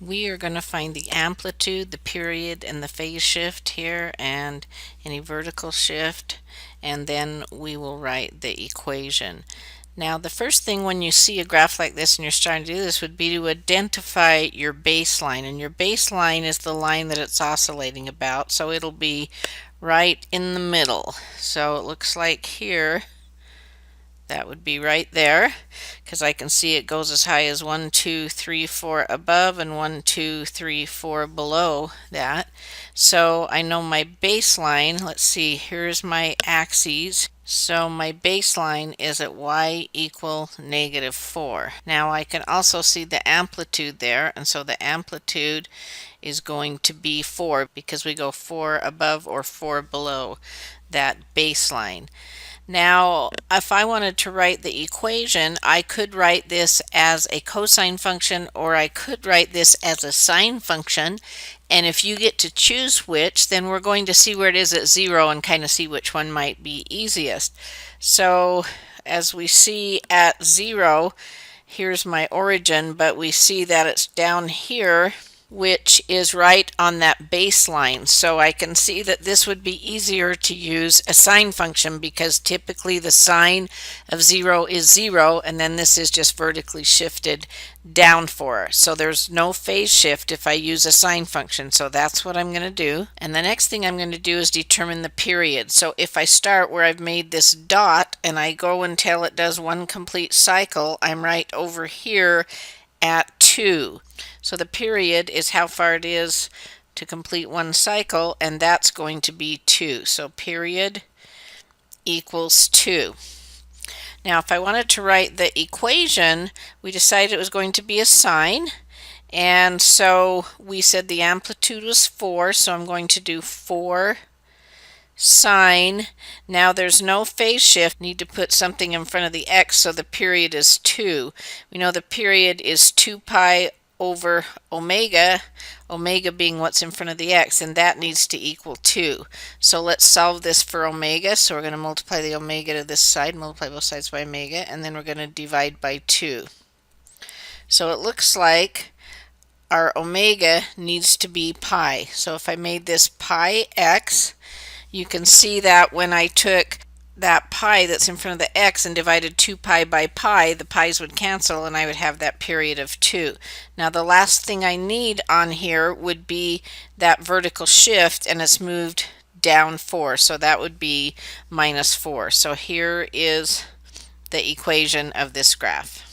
We are going to find the amplitude, the period, and the phase shift here, and any vertical shift, and then we will write the equation. Now, the first thing when you see a graph like this and you're starting to do this would be to identify your baseline, and your baseline is the line that it's oscillating about, so it'll be right in the middle. So it looks like here that would be right there, because I can see it goes as high as 1, 2, 3, 4 above and 1, 2, 3, 4 below that. So I know my baseline. Let's see, here's my axes. So my baseline is at y equal -4. Now I can also see the amplitude there, and so the amplitude is going to be 4 because we go 4 above or 4 below that baseline. Now, if I wanted to write the equation, I could write this as a cosine function, or I could write this as a sine function. And if you get to choose which, then we're going to see where it is at 0 and kind of see which one might be easiest. So as we see at 0, here's my origin, but we see that it's down here, which is right on that baseline. So I can see that this would be easier to use a sine function, because typically the sine of 0 is 0, and then this is just vertically shifted down 4. So there's no phase shift if I use a sine function. So that's what I'm going to do. And the next thing I'm going to do is determine the period. So if I start where I've made this dot and I go until it does one complete cycle, I'm right over here at 2. So the period is how far it is to complete one cycle, and that's going to be 2. So period equals 2. Now if I wanted to write the equation, we decided it was going to be a sine, and so we said the amplitude was 4, so I'm going to do 4 sine. Now there's no phase shift. Need to put something in front of the x, so the period is 2. We know the period is 2 pi over omega, omega being what's in front of the x, and that needs to equal 2. So let's solve this for omega. So we're going to multiply the omega to this side, multiply both sides by omega, and then we're going to divide by 2. So it looks like our omega needs to be pi. So if I made this pi x, you can see that when I took that pi that's in front of the x and divided 2 pi by pi, the pi's would cancel and I would have that period of 2. Now the last thing I need on here would be that vertical shift, and it's moved down 4, so that would be -4. So here is the equation of this graph.